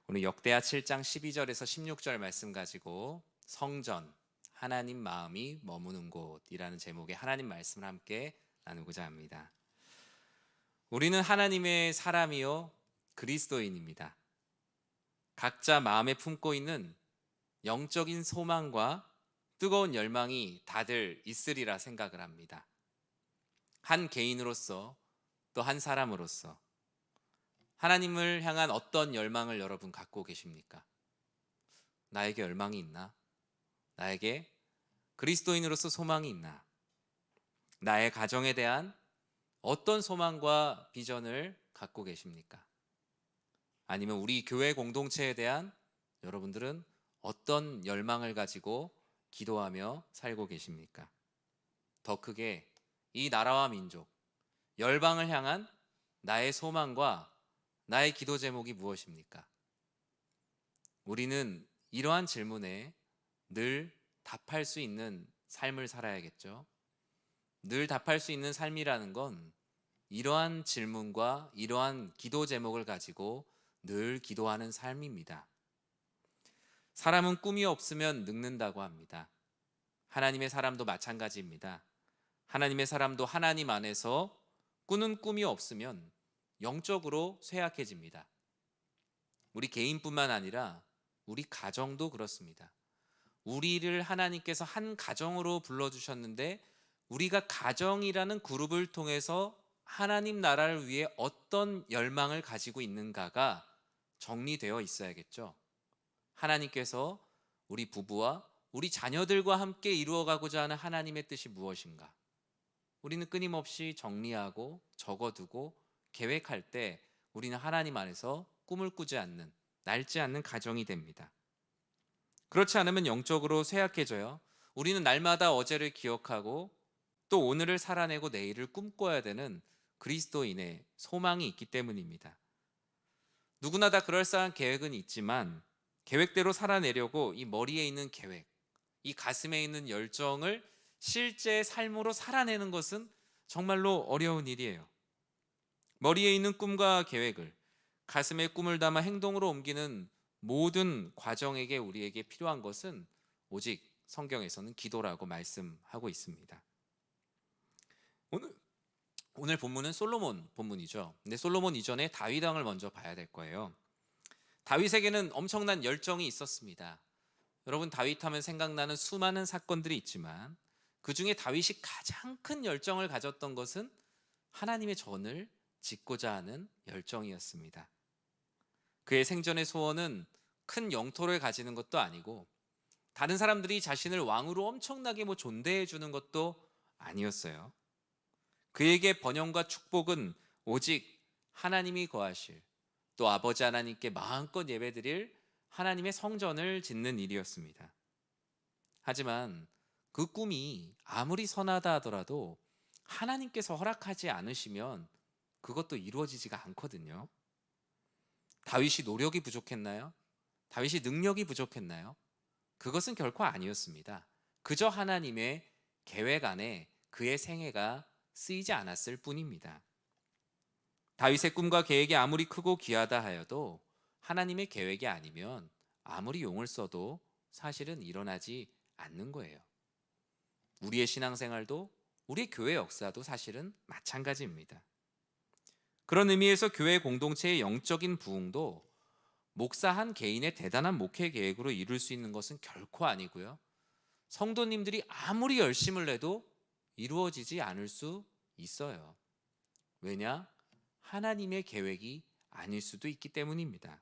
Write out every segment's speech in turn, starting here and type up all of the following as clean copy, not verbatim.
오늘 역대하 7장 12절에서 16절 말씀 가지고 성전, 하나님 마음이 머무는 곳이라는 제목의 하나님 말씀을 함께 나누고자 합니다. 우리는 하나님의 사람이요 그리스도인입니다. 각자 마음에 품고 있는 영적인 소망과 뜨거운 열망이 다들 있으리라 생각을 합니다. 한 개인으로서 또 한 사람으로서 하나님을 향한 어떤 열망을 여러분 갖고 계십니까? 나에게 열망이 있나? 나에게 그리스도인으로서 소망이 있나? 나의 가정에 대한 어떤 소망과 비전을 갖고 계십니까? 아니면 우리 교회 공동체에 대한 여러분들은 어떤 열망을 가지고 기도하며 살고 계십니까? 더 크게 이 나라와 민족, 열방을 향한 나의 소망과 나의 기도 제목이 무엇입니까? 우리는 이러한 질문에 늘 답할 수 있는 삶을 살아야겠죠. 늘 답할 수 있는 삶이라는 건 이러한 질문과 이러한 기도 제목을 가지고 늘 기도하는 삶입니다. 사람은 꿈이 없으면 늙는다고 합니다. 하나님의 사람도 마찬가지입니다. 하나님의 사람도 하나님 안에서 꾸는 꿈이 없으면 영적으로 쇠약해집니다. 우리 개인뿐만 아니라 우리 가정도 그렇습니다. 우리를 하나님께서 한 가정으로 불러주셨는데 우리가 가정이라는 그룹을 통해서 하나님 나라를 위해 어떤 열망을 가지고 있는가가 정리되어 있어야겠죠. 하나님께서 우리 부부와 우리 자녀들과 함께 이루어가고자 하는 하나님의 뜻이 무엇인가? 우리는 끊임없이 정리하고 적어두고 계획할 때 우리는 하나님 안에서 꿈을 꾸지 않는, 낡지 않는 가정이 됩니다. 그렇지 않으면 영적으로 쇠약해져요. 우리는 날마다 어제를 기억하고 또 오늘을 살아내고 내일을 꿈꿔야 되는 그리스도인의 소망이 있기 때문입니다. 누구나 다 그럴싸한 계획은 있지만 계획대로 살아내려고 이 머리에 있는 계획, 이 가슴에 있는 열정을 실제 삶으로 살아내는 것은 정말로 어려운 일이에요. 머리에 있는 꿈과 계획을 가슴에 꿈을 담아 행동으로 옮기는 모든 과정에게 우리에게 필요한 것은 오직 성경에서는 기도라고 말씀하고 있습니다. 오늘 본문은 솔로몬 본문이죠. 근데 솔로몬 이전에 다윗 왕을 먼저 봐야 될 거예요. 다윗에게는 엄청난 열정이 있었습니다. 여러분, 다윗 하면 생각나는 수많은 사건들이 있지만 그 중에 다윗이 가장 큰 열정을 가졌던 것은 하나님의 전을 짓고자 하는 열정이었습니다. 그의 생전의 소원은 큰 영토를 가지는 것도 아니고 다른 사람들이 자신을 왕으로 엄청나게 존대해 주는 것도 아니었어요. 그에게 번영과 축복은 오직 하나님이 거하실, 또 아버지 하나님께 마음껏 예배드릴 하나님의 성전을 짓는 일이었습니다. 하지만 그 꿈이 아무리 선하다 하더라도 하나님께서 허락하지 않으시면 그것도 이루어지지가 않거든요. 다윗이 노력이 부족했나요? 다윗이 능력이 부족했나요? 그것은 결코 아니었습니다. 그저 하나님의 계획 안에 그의 생애가 쓰이지 않았을 뿐입니다. 다윗의 꿈과 계획이 아무리 크고 귀하다 하여도 하나님의 계획이 아니면 아무리 용을 써도 사실은 일어나지 않는 거예요. 우리의 신앙생활도 우리의 교회 역사도 사실은 마찬가지입니다. 그런 의미에서 교회 공동체의 영적인 부흥도 목사 한 개인의 대단한 목회 계획으로 이룰 수 있는 것은 결코 아니고요. 성도님들이 아무리 열심을 내도 이루어지지 않을 수 있어요. 왜냐? 하나님의 계획이 아닐 수도 있기 때문입니다.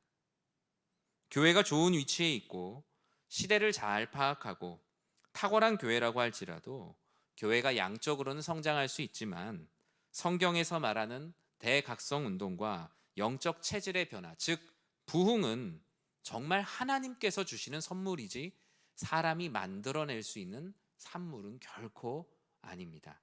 교회가 좋은 위치에 있고 시대를 잘 파악하고 탁월한 교회라고 할지라도 교회가 양적으로는 성장할 수 있지만 성경에서 말하는 대각성 운동과 영적 체질의 변화, 즉 부흥은 정말 하나님께서 주시는 선물이지 사람이 만들어낼 수 있는 산물은 결코 아닙니다.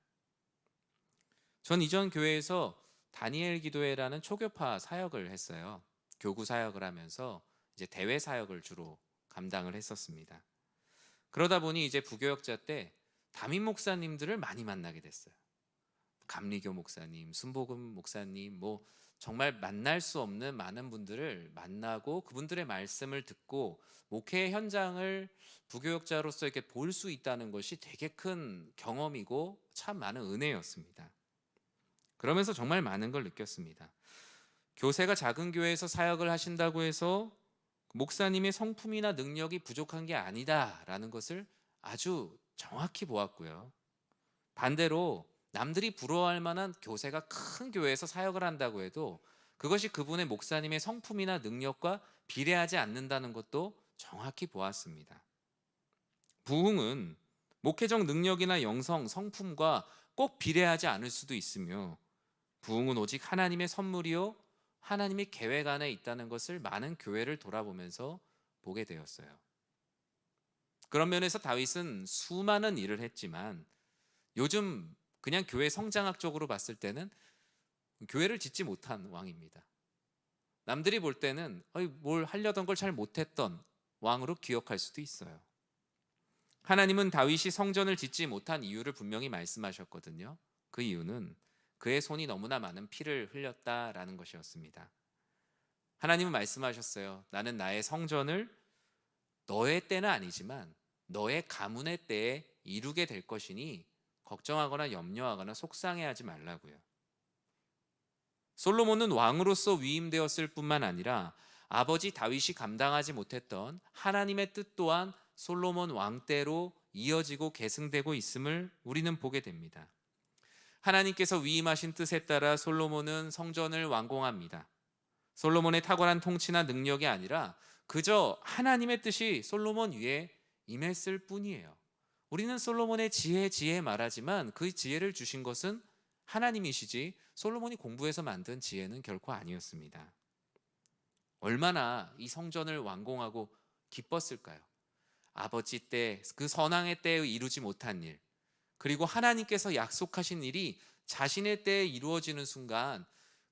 전 이전 교회에서 다니엘 기도회라는 초교파 사역을 했어요. 교구 사역을 하면서 이제 대외 사역을 주로 감당을 했었습니다. 그러다 보니 이제 부교역자 때 담임 목사님들을 많이 만나게 됐어요. 감리교 목사님, 순복음 목사님, 정말 만날 수 없는 많은 분들을 만나고 그분들의 말씀을 듣고 목회 현장을 부교역자로서 이렇게 볼 수 있다는 것이 되게 큰 경험이고 참 많은 은혜였습니다. 그러면서 정말 많은 걸 느꼈습니다. 교세가 작은 교회에서 사역을 하신다고 해서 목사님의 성품이나 능력이 부족한 게 아니다라는 것을 아주 정확히 보았고요. 반대로 남들이 부러워할 만한 교세가 큰 교회에서 사역을 한다고 해도 그것이 그분의 목사님의 성품이나 능력과 비례하지 않는다는 것도 정확히 보았습니다. 부흥은 목회적 능력이나 영성, 성품과 꼭 비례하지 않을 수도 있으며 부흥은 오직 하나님의 선물이요 하나님의 계획 안에 있다는 것을 많은 교회를 돌아보면서 보게 되었어요. 그런 면에서 다윗은 수많은 일을 했지만 요즘 그냥 교회 성장학적으로 봤을 때는 교회를 짓지 못한 왕입니다. 남들이 볼 때는 뭘 하려던 걸 잘 못했던 왕으로 기억할 수도 있어요. 하나님은 다윗이 성전을 짓지 못한 이유를 분명히 말씀하셨거든요. 그 이유는 그의 손이 너무나 많은 피를 흘렸다라는 것이었습니다. 하나님은 말씀하셨어요. 나는 나의 성전을 너의 때는 아니지만 너의 가문의 때에 이루게 될 것이니 걱정하거나 염려하거나 속상해하지 말라고요. 솔로몬은 왕으로서 위임되었을 뿐만 아니라 아버지 다윗이 감당하지 못했던 하나님의 뜻 또한 솔로몬 왕 때로 이어지고 계승되고 있음을 우리는 보게 됩니다. 하나님께서 위임하신 뜻에 따라 솔로몬은 성전을 완공합니다. 솔로몬의 탁월한 통치나 능력이 아니라 그저 하나님의 뜻이 솔로몬 위에 임했을 뿐이에요. 우리는 솔로몬의 지혜 말하지만 그 지혜를 주신 것은 하나님이시지 솔로몬이 공부해서 만든 지혜는 결코 아니었습니다. 얼마나 이 성전을 완공하고 기뻤을까요? 아버지 때 그 선왕의 때에 이루지 못한 일, 그리고 하나님께서 약속하신 일이 자신의 때에 이루어지는 순간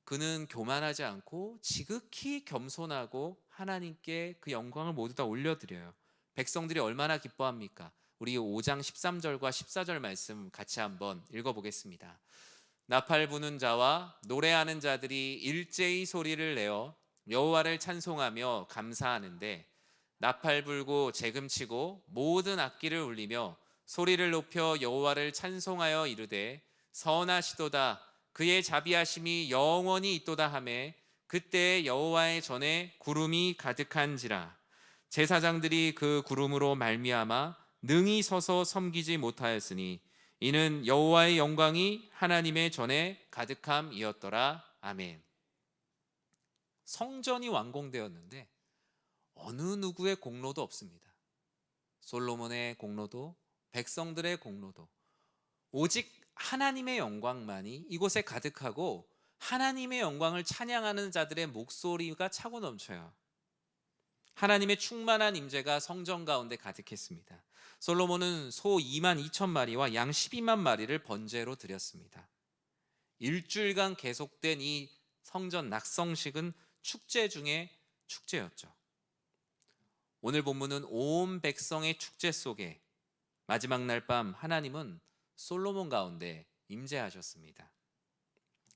그는 교만하지 않고 지극히 겸손하고 하나님께 그 영광을 모두 다 올려드려요. 백성들이 얼마나 기뻐합니까? 우리 5장 13절과 14절 말씀 같이 한번 읽어보겠습니다. 나팔 부는 자와 노래하는 자들이 일제히 소리를 내어 여호와를 찬송하며 감사하는데 나팔 불고 재금치고 모든 악기를 울리며 소리를 높여 여호와를 찬송하여 이르되 선하시도다 그의 자비하심이 영원히 있도다 하매 그때 여호와의 전에 구름이 가득한지라 제사장들이 그 구름으로 말미암아 능히 서서 섬기지 못하였으니 이는 여호와의 영광이 하나님의 전에 가득함이었더라. 아멘. 성전이 완공되었는데 어느 누구의 공로도 없습니다. 솔로몬의 공로도 백성들의 공로도 오직 하나님의 영광만이 이곳에 가득하고 하나님의 영광을 찬양하는 자들의 목소리가 차고 넘쳐요. 하나님의 충만한 임재가 성전 가운데 가득했습니다. 솔로몬은 소 2만 2천 마리와 양 12만 마리를 번제로 드렸습니다. 일주일간 계속된 이 성전 낙성식은 축제 중에 축제였죠. 오늘 본문은 온 백성의 축제 속에 마지막 날 밤 하나님은 솔로몬 가운데 임재하셨습니다.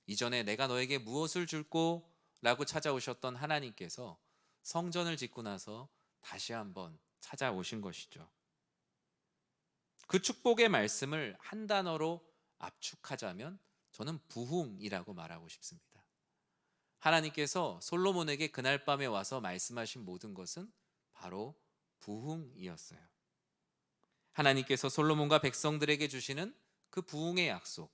이전에 내가 너에게 무엇을 줄꼬? 라고 찾아오셨던 하나님께서 성전을 짓고 나서 다시 한번 찾아오신 것이죠. 그 축복의 말씀을 한 단어로 압축하자면 저는 부흥이라고 말하고 싶습니다. 하나님께서 솔로몬에게 그날 밤에 와서 말씀하신 모든 것은 바로 부흥이었어요. 하나님께서 솔로몬과 백성들에게 주시는 그 부흥의 약속,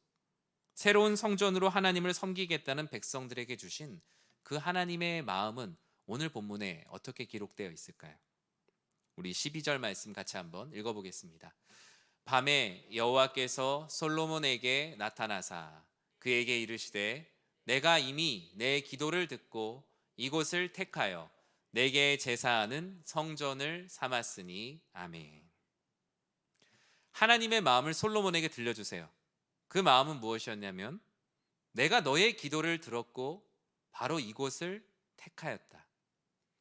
새로운 성전으로 하나님을 섬기겠다는 백성들에게 주신 그 하나님의 마음은 오늘 본문에 어떻게 기록되어 있을까요? 우리 12절 말씀 같이 한번 읽어보겠습니다. 밤에 여호와께서 솔로몬에게 나타나사 그에게 이르시되 내가 이미 내 기도를 듣고 이곳을 택하여 내게 제사하는 성전을 삼았으니 아멘. 하나님의 마음을 솔로몬에게 들려주세요. 그 마음은 무엇이었냐면 내가 너의 기도를 들었고 바로 이곳을 택하였다.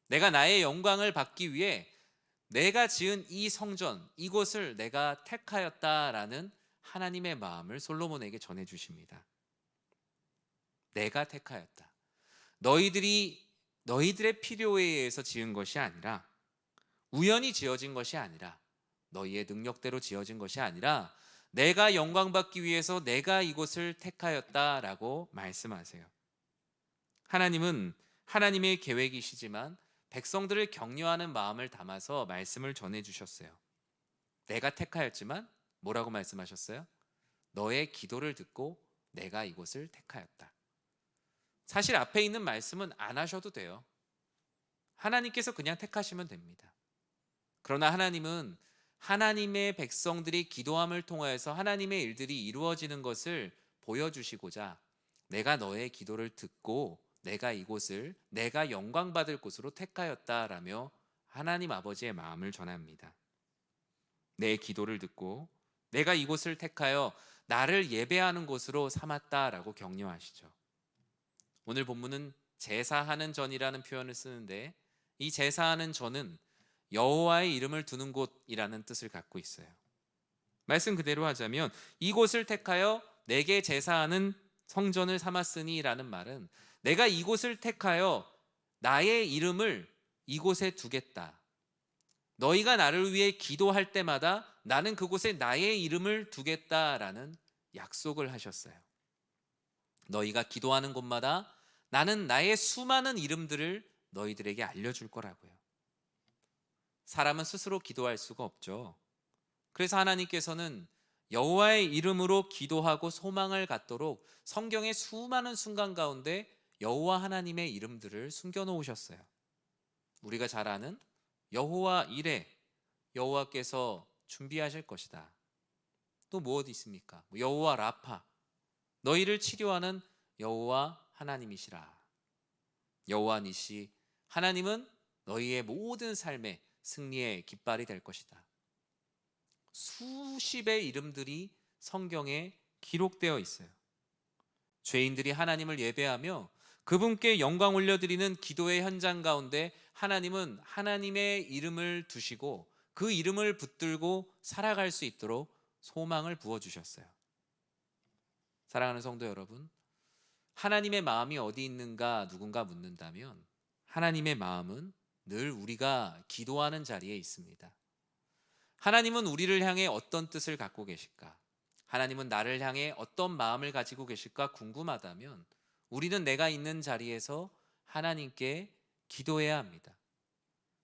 내가 나의 영광을 받기 위해 내가 지은 이 성전, 이곳을 내가 택하였다라는 하나님의 마음을 솔로몬에게 전해주십니다. 내가 택하였다. 너희들의 필요에 의해서 지은 것이 아니라, 우연히 지어진 것이 아니라, 너희의 능력대로 지어진 것이 아니라 내가 영광 받기 위해서 내가 이곳을 택하였다라고 말씀하세요. 하나님은 하나님의 계획이시지만 백성들을 격려하는 마음을 담아서 말씀을 전해 주셨어요. 내가 택하였지만 뭐라고 말씀하셨어요? 너의 기도를 듣고 내가 이곳을 택하였다. 사실 앞에 있는 말씀은 안 하셔도 돼요. 하나님께서 그냥 택하시면 됩니다. 그러나 하나님은 하나님의 백성들이 기도함을 통하여서 하나님의 일들이 이루어지는 것을 보여주시고자 내가 너의 기도를 듣고 내가 이곳을 내가 영광받을 곳으로 택하였다라며 하나님 아버지의 마음을 전합니다. 내 기도를 듣고 내가 이곳을 택하여 나를 예배하는 곳으로 삼았다라고 격려하시죠. 오늘 본문은 제사하는 전이라는 표현을 쓰는데, 이 제사하는 전은 여호와의 이름을 두는 곳이라는 뜻을 갖고 있어요. 말씀 그대로 하자면 이곳을 택하여 내게 제사하는 성전을 삼았으니 라는 말은 내가 이곳을 택하여 나의 이름을 이곳에 두겠다. 너희가 나를 위해 기도할 때마다 나는 그곳에 나의 이름을 두겠다라는 약속을 하셨어요. 너희가 기도하는 곳마다 나는 나의 수많은 이름들을 너희들에게 알려줄 거라고요. 사람은 스스로 기도할 수가 없죠. 그래서 하나님께서는 여호와의 이름으로 기도하고 소망을 갖도록 성경의 수많은 순간 가운데 여호와 하나님의 이름들을 숨겨놓으셨어요. 우리가 잘 아는 여호와 이레, 여호와께서 준비하실 것이다. 또 무엇이 있습니까? 여호와 라파, 너희를 치료하는 여호와 하나님이시라. 여호와 니시, 하나님은 너희의 모든 삶의 승리의 깃발이 될 것이다. 수십의 이름들이 성경에 기록되어 있어요. 죄인들이 하나님을 예배하며 그분께 영광 올려드리는 기도의 현장 가운데 하나님은 하나님의 이름을 두시고 그 이름을 붙들고 살아갈 수 있도록 소망을 부어주셨어요. 사랑하는 성도 여러분, 하나님의 마음이 어디 있는가 누군가 묻는다면 하나님의 마음은 늘 우리가 기도하는 자리에 있습니다. 하나님은 우리를 향해 어떤 뜻을 갖고 계실까? 하나님은 나를 향해 어떤 마음을 가지고 계실까 궁금하다면 우리는 내가 있는 자리에서 하나님께 기도해야 합니다.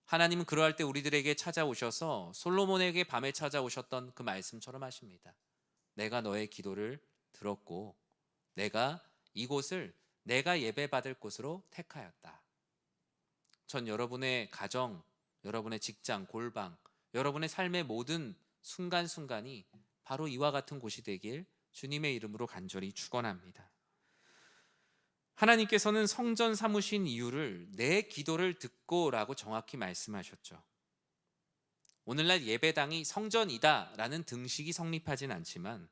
하나님은 그러할 때 우리들에게 찾아오셔서 솔로몬에게 밤에 찾아오셨던 그 말씀처럼 하십니다. 내가 너의 기도를 들었고 내가 이곳을 내가 예배받을 곳으로 택하였다. 전 여러분의 가정, 여러분의 직장, 골방, 여러분의 삶의 모든 순간순간이 바로 이와 같은 곳이 되길 주님의 이름으로 간절히 축원합니다. 하나님께서는 성전 삼으신 이유를 내 기도를 듣고라고 정확히 말씀하셨죠. 오늘날 예배당이 성전이다 라는 등식이 성립하진 않지만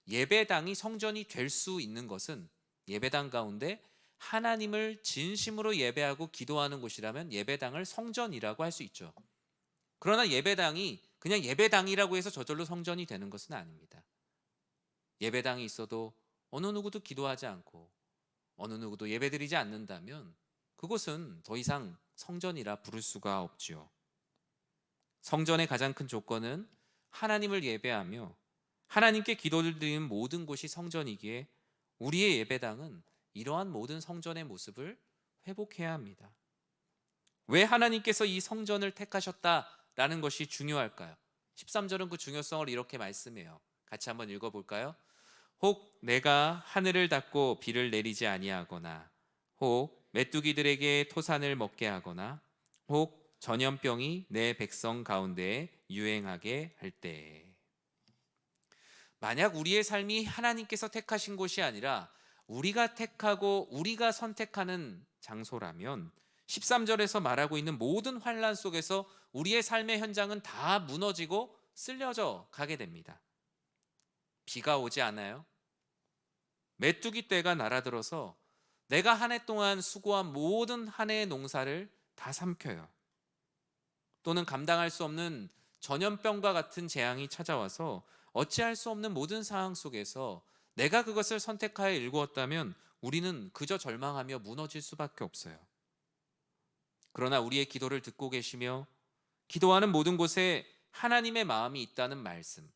예배당이 성전이 될 수 있는 것은 예배당 가운데 하나님을 진심으로 예배하고 기도하는 곳이라면 예배당을 성전이라고 할 수 있죠. 그러나 예배당이 그냥 예배당이라고 해서 저절로 성전이 되는 것은 아닙니다. 예배당이 있어도 어느 누구도 기도하지 않고 어느 누구도 예배드리지 않는다면 그곳은 더 이상 성전이라 부를 수가 없지요. 성전의 가장 큰 조건은 하나님을 예배하며 하나님께 기도를 드리는 모든 곳이 성전이기에 우리의 예배당은 이러한 모든 성전의 모습을 회복해야 합니다. 왜 하나님께서 이 성전을 택하셨다라는 것이 중요할까요? 13절은 그 중요성을 이렇게 말씀해요. 같이 한번 읽어볼까요? 혹 내가 하늘을 닫고 비를 내리지 아니하거나 혹 메뚜기들에게 토산을 먹게 하거나 혹 전염병이 내 백성 가운데에 유행하게 할 때, 만약 우리의 삶이 하나님께서 택하신 곳이 아니라 우리가 택하고 우리가 선택하는 장소라면 13절에서 말하고 있는 모든 환난 속에서 우리의 삶의 현장은 다 무너지고 쓸려져 가게 됩니다. 비가 오지 않아요? 메뚜기 떼가 날아들어서 내가 한 해 동안 수고한 모든 한 해의 농사를 다 삼켜요. 또는 감당할 수 없는 전염병과 같은 재앙이 찾아와서 어찌할 수 없는 모든 상황 속에서 내가 그것을 선택하여 일구었다면 우리는 그저 절망하며 무너질 수밖에 없어요. 그러나 우리의 기도를 듣고 계시며 기도하는 모든 곳에 하나님의 마음이 있다는 말씀,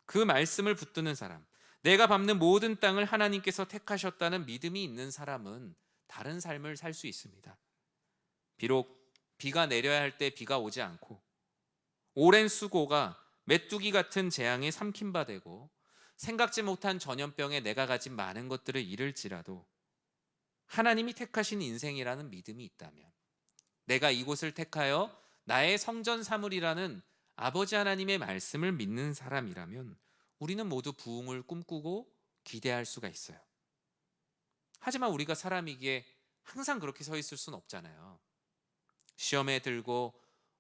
그 말씀을 붙드는 사람, 내가 밟는 모든 땅을 하나님께서 택하셨다는 믿음이 있는 사람은 다른 삶을 살 수 있습니다. 비록 비가 내려야 할 때 비가 오지 않고 오랜 수고가 메뚜기 같은 재앙에 삼킨 바 되고 생각지 못한 전염병에 내가 가진 많은 것들을 잃을지라도 하나님이 택하신 인생이라는 믿음이 있다면, 내가 이곳을 택하여 나의 성전 삼으리라는 아버지 하나님의 말씀을 믿는 사람이라면 우리는 모두 부흥을 꿈꾸고 기대할 수가 있어요. 하지만 우리가 사람이기에 항상 그렇게 서 있을 수는 없잖아요. 시험에 들고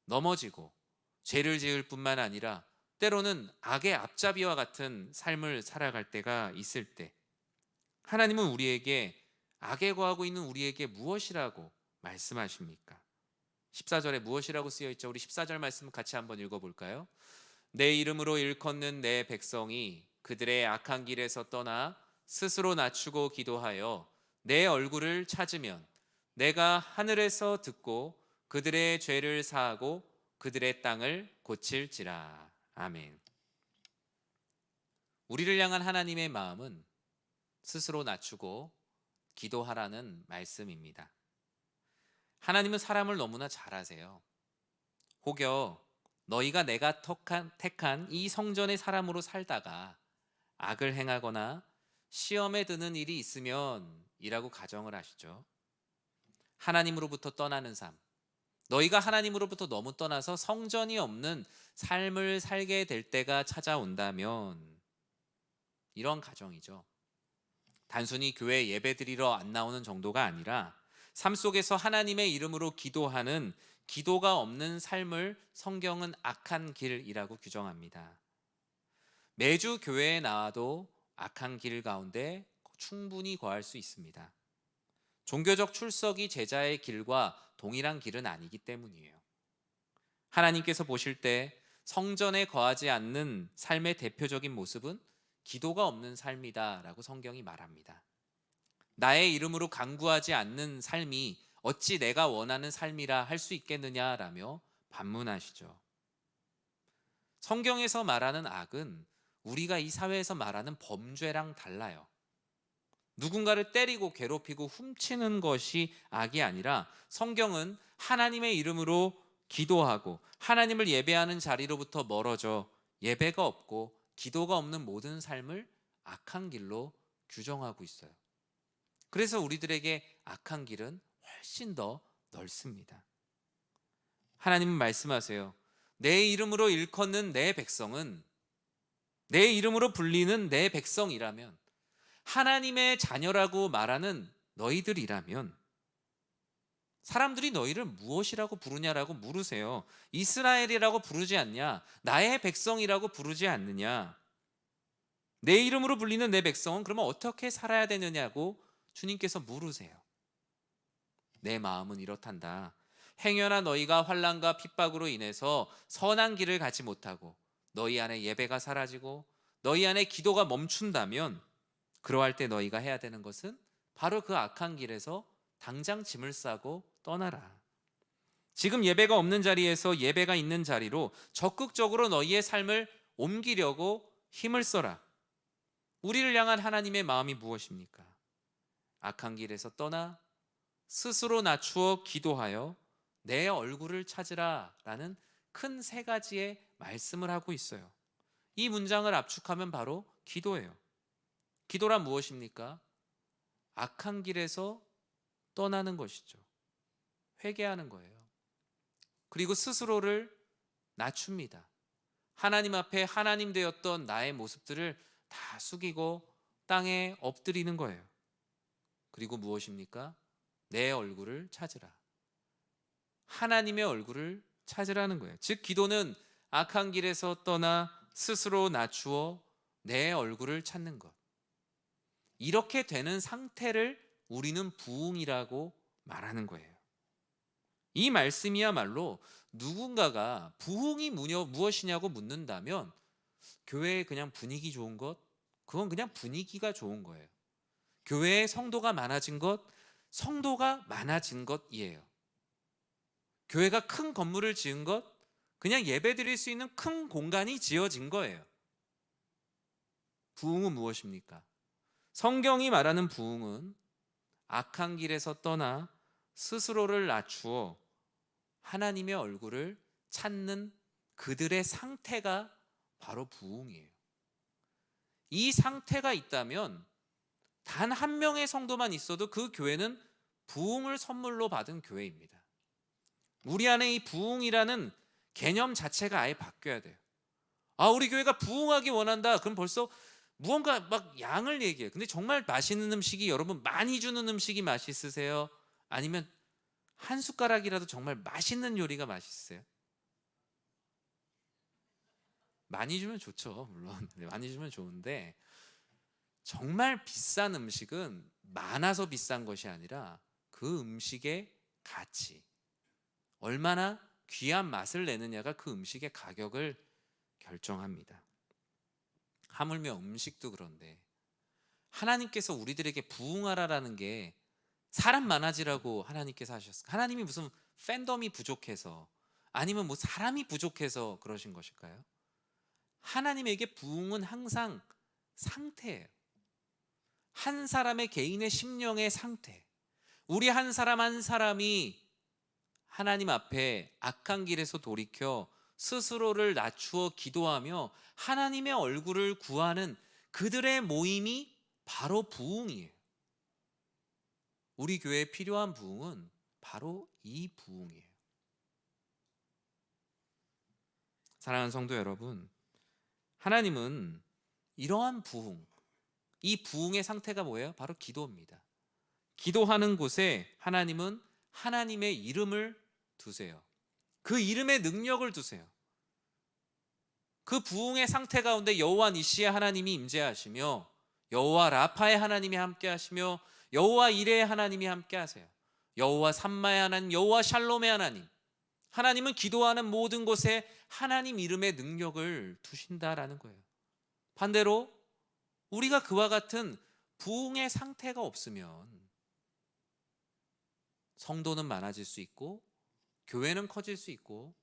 넘어지고 죄를 지을 뿐만 아니라 때로는 악의 앞잡이와 같은 삶을 살아갈 때가 있을 때, 하나님은 우리에게, 악에 거하고 있는 우리에게 무엇이라고 말씀하십니까? 14절에 무엇이라고 쓰여 있죠? 우리 14절 말씀 같이 한번 읽어볼까요? 내 이름으로 일컫는 내 백성이 그들의 악한 길에서 떠나 스스로 낮추고 기도하여 내 얼굴을 찾으면 내가 하늘에서 듣고 그들의 죄를 사하고 그들의 땅을 고칠지라. 아멘. 우리를 향한 하나님의 마음은 스스로 낮추고 기도하라는 말씀입니다. 하나님은 사람을 너무나 잘 아세요. 혹여 너희가 내가 택한 이 성전의 사람으로 살다가 악을 행하거나 시험에 드는 일이 있으면 이라고 가정을 하시죠. 하나님으로부터 떠나는 삶, 너희가 하나님으로부터 너무 떠나서 성전이 없는 삶을 살게 될 때가 찾아온다면, 이런 가정이죠. 단순히 교회 예배드리러 안 나오는 정도가 아니라 삶 속에서 하나님의 이름으로 기도하는 기도가 없는 삶을 성경은 악한 길이라고 규정합니다. 매주 교회에 나와도 악한 길 가운데 충분히 거할 수 있습니다. 종교적 출석이 제자의 길과 동일한 길은 아니기 때문이에요. 하나님께서 보실 때 성전에 거하지 않는 삶의 대표적인 모습은 기도가 없는 삶이다라고 성경이 말합니다. 나의 이름으로 간구하지 않는 삶이 어찌 내가 원하는 삶이라 할 수 있겠느냐라며 반문하시죠. 성경에서 말하는 악은 우리가 이 사회에서 말하는 범죄랑 달라요. 누군가를 때리고 괴롭히고 훔치는 것이 악이 아니라, 성경은 하나님의 이름으로 기도하고 하나님을 예배하는 자리로부터 멀어져 예배가 없고 기도가 없는 모든 삶을 악한 길로 규정하고 있어요. 그래서 우리들에게 악한 길은 훨씬 더 넓습니다. 하나님은 말씀하세요. 내 이름으로 일컫는 내 백성은, 내 이름으로 불리는 내 백성이라면, 하나님의 자녀라고 말하는 너희들이라면, 사람들이 너희를 무엇이라고 부르냐라고 물으세요. 이스라엘이라고 부르지 않냐? 나의 백성이라고 부르지 않느냐? 내 이름으로 불리는 내 백성은 그러면 어떻게 살아야 되느냐고 주님께서 물으세요. 내 마음은 이렇단다. 행여나 너희가 환난과 핍박으로 인해서 선한 길을 가지 못하고 너희 안에 예배가 사라지고 너희 안에 기도가 멈춘다면, 그러할 때 너희가 해야 되는 것은 바로 그 악한 길에서 당장 짐을 싸고 떠나라. 지금 예배가 없는 자리에서 예배가 있는 자리로 적극적으로 너희의 삶을 옮기려고 힘을 써라. 우리를 향한 하나님의 마음이 무엇입니까? 악한 길에서 떠나 스스로 낮추어 기도하여 내 얼굴을 찾으라 라는 큰 세 가지의 말씀을 하고 있어요. 이 문장을 압축하면 바로 기도예요. 기도란 무엇입니까? 악한 길에서 떠나는 것이죠. 회개하는 거예요. 그리고 스스로를 낮춥니다. 하나님 앞에 하나님 되었던 나의 모습들을 다 숙이고 땅에 엎드리는 거예요. 그리고 무엇입니까? 내 얼굴을 찾으라. 하나님의 얼굴을 찾으라는 거예요. 즉 기도는 악한 길에서 떠나 스스로 낮추어 내 얼굴을 찾는 것. 이렇게 되는 상태를 우리는 부흥이라고 말하는 거예요. 이 말씀이야말로 누군가가 부흥이 무엇이냐고 묻는다면, 교회에 그냥 분위기 좋은 것, 그건 그냥 분위기가 좋은 거예요. 교회에 성도가 많아진 것, 성도가 많아진 것이에요. 교회가 큰 건물을 지은 것, 그냥 예배드릴 수 있는 큰 공간이 지어진 거예요. 부흥은 무엇입니까? 성경이 말하는 부흥은 악한 길에서 떠나 스스로를 낮추어 하나님의 얼굴을 찾는 그들의 상태가 바로 부흥이에요. 이 상태가 있다면 단 한 명의 성도만 있어도 그 교회는 부흥을 선물로 받은 교회입니다. 우리 안에 이 부흥이라는 개념 자체가 아예 바뀌어야 돼요. 우리 교회가 부흥하기 원한다. 그럼 벌써 무언가 막 양을 얘기해요. 근데 정말 맛있는 음식이, 여러분 많이 주는 음식이 맛있으세요? 아니면 한 숟가락이라도 정말 맛있는 요리가 맛있으세요? 많이 주면 좋죠, 물론. 많이 주면 좋은데, 정말 비싼 음식은 많아서 비싼 것이 아니라 그 음식의 가치, 얼마나 귀한 맛을 내느냐가 그 음식의 가격을 결정합니다. 하물며 음식도 그런데, 하나님께서 우리들에게 부흥하라라는 게 사람 많아지라고 하나님께서 하셨을까요? 하나님이 무슨 팬덤이 부족해서, 아니면 뭐 사람이 부족해서 그러신 것일까요? 하나님에게 부흥은 항상 상태예요. 한 사람의 개인의 심령의 상태, 우리 한 사람 한 사람이 하나님 앞에 악한 길에서 돌이켜 스스로를 낮추어 기도하며 하나님의 얼굴을 구하는 그들의 모임이 바로 부흥이에요. 우리 교회에 필요한 부흥은 바로 이 부흥이에요. 사랑하는 성도 여러분, 하나님은 이러한 부흥, 이 부흥의 상태가 뭐예요? 바로 기도입니다. 기도하는 곳에 하나님은 하나님의 이름을 두세요. 그 이름의 능력을 두세요. 그 부흥의 상태 가운데 여호와 니시의 하나님이 임재하시며, 여호와 라파의 하나님이 함께하시며, 여호와 이레의 하나님이 함께하세요. 여호와 삼마의 하나님, 여호와 샬롬의 하나님, 하나님은 기도하는 모든 곳에 하나님 이름의 능력을 두신다라는 거예요. 반대로 우리가 그와 같은 부흥의 상태가 없으면 성도는 많아질 수 있고 교회는 커질 수 있고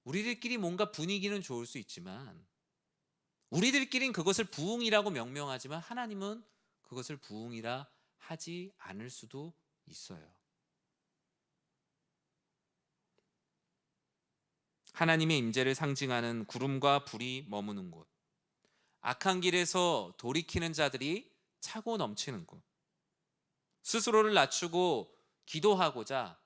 우리들끼리 뭔가 분위기는 좋을 수 있지만, 우리들끼리는 그것을 부흥이라고 명명하지만 하나님은 그것을 부흥이라 하지 않을 수도 있어요. 하나님의 임재를 상징하는 구름과 불이 머무는 곳, 악한 길에서 돌이키는 자들이 차고 넘치는 곳, 스스로를 낮추고 기도하고자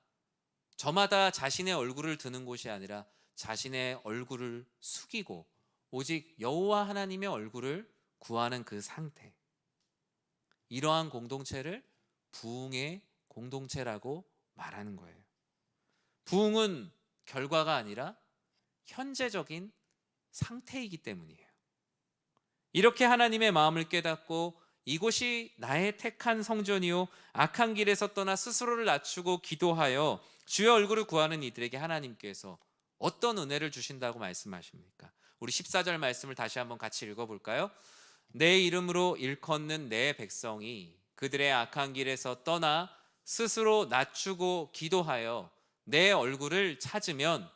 저마다 자신의 얼굴을 드는 곳이 아니라 자신의 얼굴을 숙이고 오직 여호와 하나님의 얼굴을 구하는 그 상태, 이러한 공동체를 부흥의 공동체라고 말하는 거예요. 부흥은 결과가 아니라 현재적인 상태이기 때문이에요. 이렇게 하나님의 마음을 깨닫고 이곳이 나의 택한 성전이요 악한 길에서 떠나 스스로를 낮추고 기도하여 주의 얼굴을 구하는 이들에게 하나님께서 어떤 은혜를 주신다고 말씀하십니까? 우리 14절 말씀을 다시 한번 같이 읽어볼까요? 내 이름으로 일컫는 내 백성이 그들의 악한 길에서 떠나 스스로 낮추고 기도하여 내 얼굴을 찾으면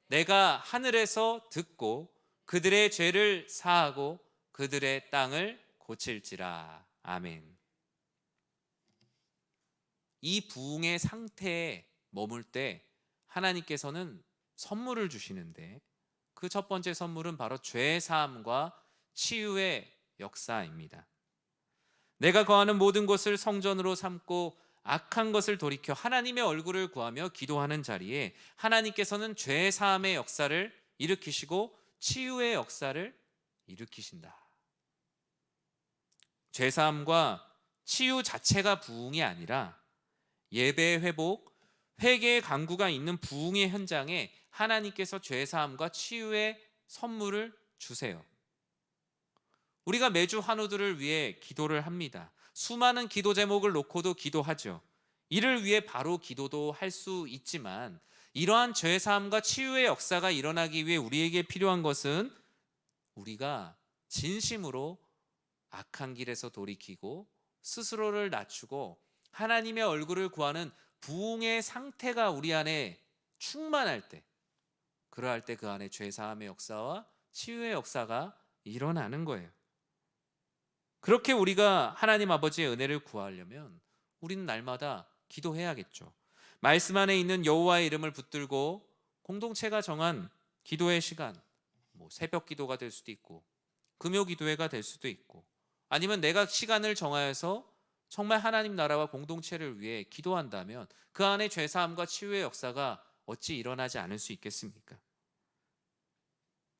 내가 하늘에서 듣고 그들의 죄를 사하고 그들의 땅을 고칠지라. 아멘. 이 부흥의 상태에 머물 때 하나님께서는 선물을 주시는데, 그 첫 번째 선물은 바로 죄 사함과 치유의 역사입니다. 내가 거하는 모든 곳을 성전으로 삼고 악한 것을 돌이켜 하나님의 얼굴을 구하며 기도하는 자리에 하나님께서는 죄 사함의 역사를 일으키시고 치유의 역사를 일으키신다. 죄 사함과 치유 자체가 부흥이 아니라 예배의 회복, 회개의 강구가 있는 부흥의 현장에 하나님께서 죄 사함과 치유의 선물을 주세요. 우리가 매주 환우들을 위해 기도를 합니다. 수많은 기도 제목을 놓고도 기도하죠. 이를 위해 바로 기도도 할 수 있지만, 이러한 죄 사함과 치유의 역사가 일어나기 위해 우리에게 필요한 것은 우리가 진심으로 악한 길에서 돌이키고 스스로를 낮추고 하나님의 얼굴을 구하는 부흥의 상태가 우리 안에 충만할 때, 그러할 때 그 안에 죄사함의 역사와 치유의 역사가 일어나는 거예요. 그렇게 우리가 하나님 아버지의 은혜를 구하려면 우리는 날마다 기도해야겠죠. 말씀 안에 있는 여호와의 이름을 붙들고 공동체가 정한 기도의 시간, 새벽 기도가 될 수도 있고 금요 기도회가 될 수도 있고, 아니면 내가 시간을 정하여서 정말 하나님 나라와 공동체를 위해 기도한다면 그 안에 죄사함과 치유의 역사가 어찌 일어나지 않을 수 있겠습니까?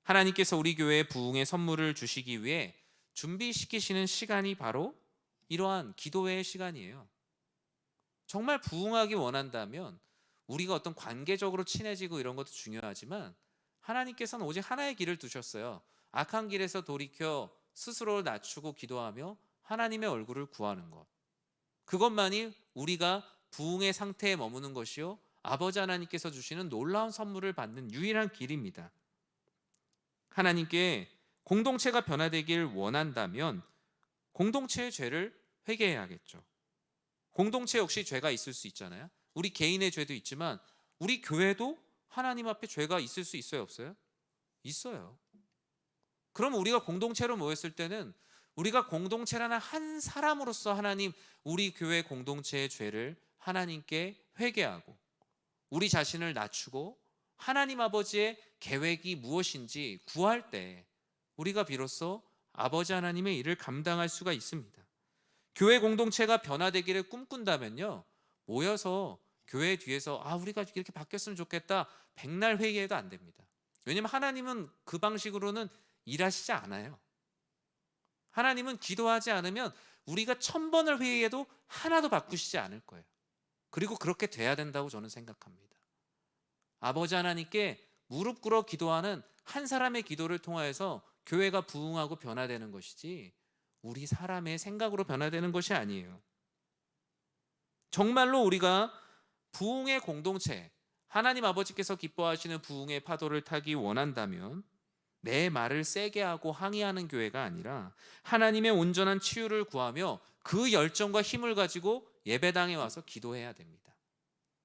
하나님께서 우리 교회에 부흥의 선물을 주시기 위해 준비시키시는 시간이 바로 이러한 기도회의 시간이에요. 정말 부흥하기 원한다면 우리가 어떤 관계적으로 친해지고 이런 것도 중요하지만 하나님께서는 오직 하나의 길을 두셨어요. 악한 길에서 돌이켜 스스로를 낮추고 기도하며 하나님의 얼굴을 구하는 것. 그것만이 우리가 부흥의 상태에 머무는 것이요, 아버지 하나님께서 주시는 놀라운 선물을 받는 유일한 길입니다. 하나님께 공동체가 변화되길 원한다면 공동체의 죄를 회개해야겠죠. 공동체 역시 죄가 있을 수 있잖아요. 우리 개인의 죄도 있지만 우리 교회도 하나님 앞에 죄가 있을 수 있어요, 없어요? 있어요. 그럼 우리가 공동체로 모였을 때는 우리가 공동체라는 한 사람으로서 하나님, 우리 교회 공동체의 죄를 하나님께 회개하고 우리 자신을 낮추고 하나님 아버지의 계획이 무엇인지 구할 때 우리가 비로소 아버지 하나님의 일을 감당할 수가 있습니다. 교회 공동체가 변화되기를 꿈꾼다면요, 모여서 교회 뒤에서 우리가 이렇게 바뀌었으면 좋겠다 백날 회의해도 안 됩니다. 왜냐하면 하나님은 그 방식으로는 일하시지 않아요. 하나님은 기도하지 않으면 우리가 1000번을 회의해도 하나도 바꾸시지 않을 거예요. 그리고 그렇게 돼야 된다고 저는 생각합니다. 아버지 하나님께 무릎 꿇어 기도하는 한 사람의 기도를 통하여서 교회가 부흥하고 변화되는 것이지 우리 사람의 생각으로 변화되는 것이 아니에요. 정말로 우리가 부흥의 공동체, 하나님 아버지께서 기뻐하시는 부흥의 파도를 타기 원한다면 내 말을 세게 하고 항의하는 교회가 아니라 하나님의 온전한 치유를 구하며 그 열정과 힘을 가지고 예배당에 와서 기도해야 됩니다.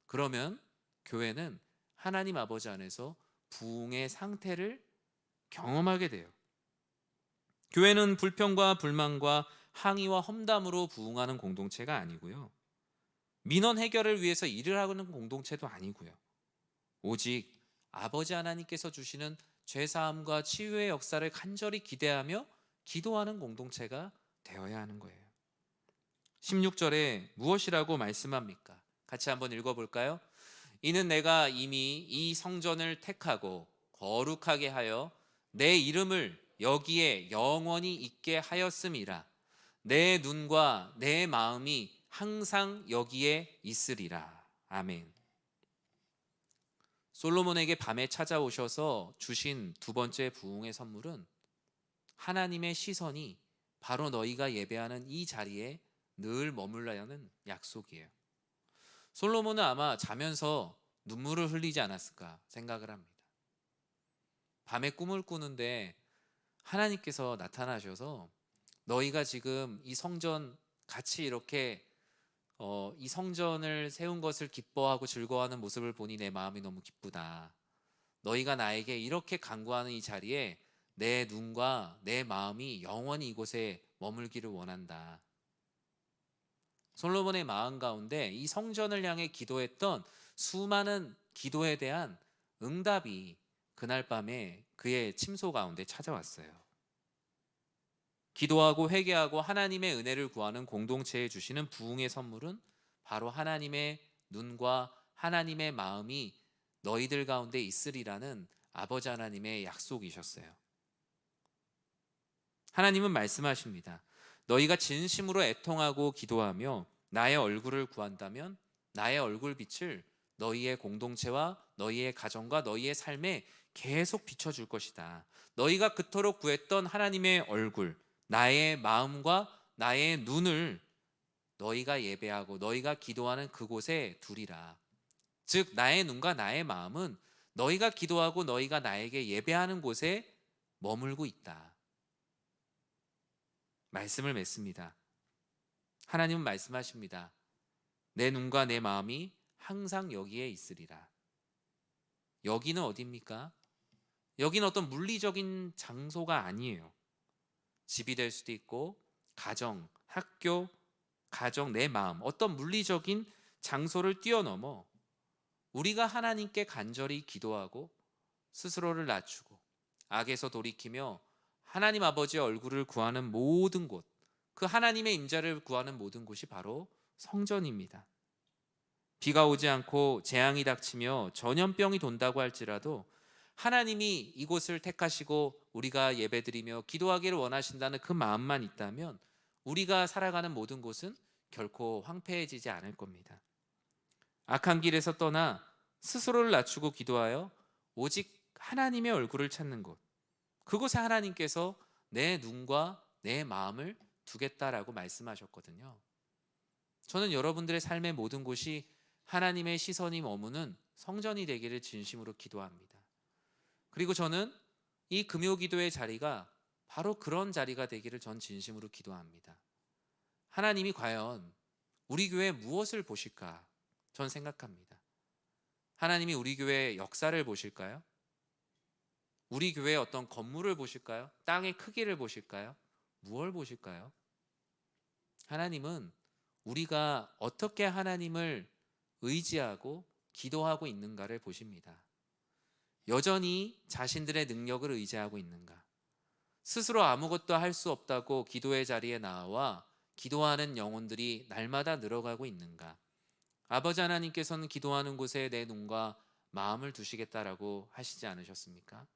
그러면 교회는 하나님 아버지 안에서 부흥의 상태를 경험하게 돼요. 교회는 불평과 불만과 항의와 험담으로 부흥하는 공동체가 아니고요, 민원 해결을 위해서 일을 하는 공동체도 아니고요, 오직 아버지 하나님께서 주시는 죄사함과 치유의 역사를 간절히 기대하며 기도하는 공동체가 되어야 하는 거예요. 16절에 무엇이라고 말씀합니까? 같이 한번 읽어볼까요? 이는 내가 이미 이 성전을 택하고 거룩하게 하여 내 이름을 여기에 영원히 있게 하였음이라. 내 눈과 내 마음이 항상 여기에 있으리라. 아멘. 솔로몬에게 밤에 찾아오셔서 주신 두 번째 부흥의 선물은 하나님의 시선이 바로 너희가 예배하는 이 자리에 늘 머물라는 약속이에요. 솔로몬은 아마 자면서 눈물을 흘리지 않았을까 생각을 합니다. 밤에 꿈을 꾸는데 하나님께서 나타나셔서 너희가 지금 이 성전 같이 이렇게 이 성전을 세운 것을 기뻐하고 즐거워하는 모습을 보니 내 마음이 너무 기쁘다. 너희가 나에게 이렇게 간구하는 이 자리에 내 눈과 내 마음이 영원히 이곳에 머물기를 원한다. 솔로몬의 마음 가운데 이 성전을 향해 기도했던 수많은 기도에 대한 응답이 그날 밤에 그의 침소 가운데 찾아왔어요. 기도하고 회개하고 하나님의 은혜를 구하는 공동체에 주시는 부흥의 선물은 바로 하나님의 눈과 하나님의 마음이 너희들 가운데 있으리라는 아버지 하나님의 약속이셨어요. 하나님은 말씀하십니다. 너희가 진심으로 애통하고 기도하며 나의 얼굴을 구한다면 나의 얼굴빛을 너희의 공동체와 너희의 가정과 너희의 삶에 계속 비춰줄 것이다. 너희가 그토록 구했던 하나님의 얼굴, 나의 마음과 나의 눈을 너희가 예배하고 너희가 기도하는 그곳에 두리라. 즉 나의 눈과 나의 마음은 너희가 기도하고 너희가 나에게 예배하는 곳에 머물고 있다. 말씀을 맺습니다. 하나님은 말씀하십니다. 내 눈과 내 마음이 항상 여기에 있으리라. 여기는 어디입니까? 여기는 어떤 물리적인 장소가 아니에요. 집이 될 수도 있고, 가정, 학교, 가정, 내 마음, 어떤 물리적인 장소를 뛰어넘어 우리가 하나님께 간절히 기도하고 스스로를 낮추고 악에서 돌이키며 하나님 아버지의 얼굴을 구하는 모든 곳, 그 하나님의 임재를 구하는 모든 곳이 바로 성전입니다. 비가 오지 않고 재앙이 닥치며 전염병이 돈다고 할지라도 하나님이 이곳을 택하시고 우리가 예배드리며 기도하기를 원하신다는 그 마음만 있다면 우리가 살아가는 모든 곳은 결코 황폐해지지 않을 겁니다. 악한 길에서 떠나 스스로를 낮추고 기도하여 오직 하나님의 얼굴을 찾는 곳, 그곳에 하나님께서 내 눈과 내 마음을 두겠다라고 말씀하셨거든요. 저는 여러분들의 삶의 모든 곳이 하나님의 시선이 머무는 성전이 되기를 진심으로 기도합니다. 그리고 저는 이 금요 기도의 자리가 바로 그런 자리가 되기를 전 진심으로 기도합니다. 하나님이 과연 우리 교회에 무엇을 보실까? 전 생각합니다. 하나님이 우리 교회의 역사를 보실까요? 우리 교회의 어떤 건물을 보실까요? 땅의 크기를 보실까요? 무엇을 보실까요? 하나님은 우리가 어떻게 하나님을 의지하고 기도하고 있는가를 보십니다. 여전히 자신들의 능력을 의지하고 있는가? 스스로 아무것도 할 수 없다고 기도의 자리에 나와 기도하는 영혼들이 날마다 늘어가고 있는가? 아버지 하나님께서는 기도하는 곳에 내 눈과 마음을 두시겠다라고 하시지 않으셨습니까?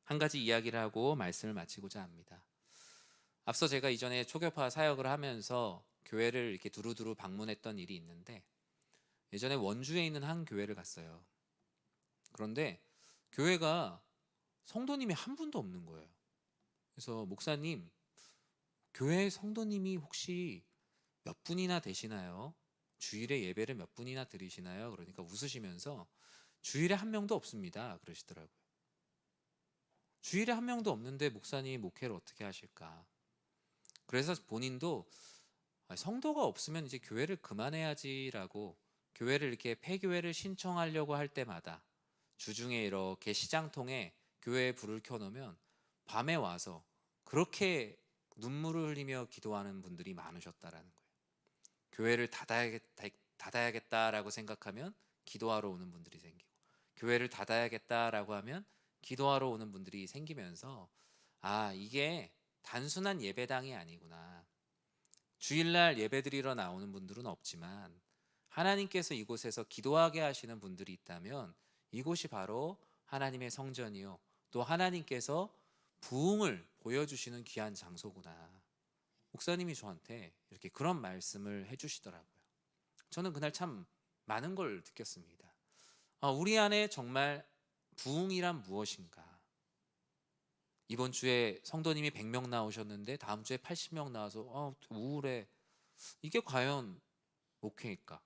한 가지 이야기를 하고 말씀을 마치고자 합니다. 앞서 제가 이전에 초교파 사역을 하면서 교회를 이렇게 두루두루 방문했던 일이 있는데, 예전에 원주에 있는 한 교회를 갔어요. 그런데 교회가 성도님이 한 분도 없는 거예요. 그래서 목사님, 교회 성도님이 혹시 몇 분이나 되시나요? 주일에 예배를 몇 분이나 드리시나요? 그러니까 웃으시면서 주일에 한 명도 없습니다 그러시더라고요. 주일에 한 명도 없는데 목사님 목회를 어떻게 하실까? 그래서 본인도 성도가 없으면 이제 교회를 그만해야지라고 교회를 이렇게 폐교회를 신청하려고 할 때마다 주중에 이렇게 시장통에 교회에 불을 켜놓으면 밤에 와서 그렇게 눈물을 흘리며 기도하는 분들이 많으셨다라는 거예요. 교회를 닫아야겠다라고 생각하면 기도하러 오는 분들이 생기고, 교회를 닫아야겠다라고 하면 기도하러 오는 분들이 생기면서 이게 단순한 예배당이 아니구나. 주일날 예배드리러 나오는 분들은 없지만 하나님께서 이곳에서 기도하게 하시는 분들이 있다면 이곳이 바로 하나님의 성전이요, 또 하나님께서 부흥을 보여주시는 귀한 장소구나. 목사님이 저한테 이렇게 그런 말씀을 해주시더라고요. 저는 그날 참 많은 걸 느꼈습니다. 우리 안에 정말 부흥이란 무엇인가? 이번 주에 성도님이 100명 나오셨는데 다음 주에 80명 나와서 우울해. 이게 과연 목회일까?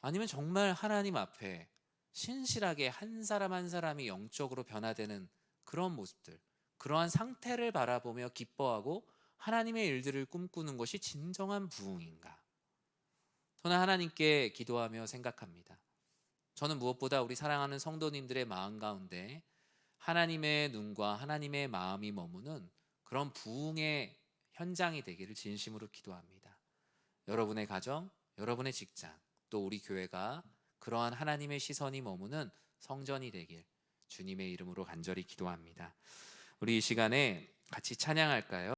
아니면 정말 하나님 앞에 신실하게 한 사람 한 사람이 영적으로 변화되는 그런 모습들, 그러한 상태를 바라보며 기뻐하고 하나님의 일들을 꿈꾸는 것이 진정한 부흥인가? 저는 하나님께 기도하며 생각합니다. 저는 무엇보다 우리 사랑하는 성도님들의 마음 가운데 하나님의 눈과 하나님의 마음이 머무는 그런 부흥의 현장이 되기를 진심으로 기도합니다. 여러분의 가정, 여러분의 직장, 또 우리 교회가 그러한 하나님의 시선이 머무는 성전이 되길 주님의 이름으로 간절히 기도합니다. 우리 이 시간에 같이 찬양할까요?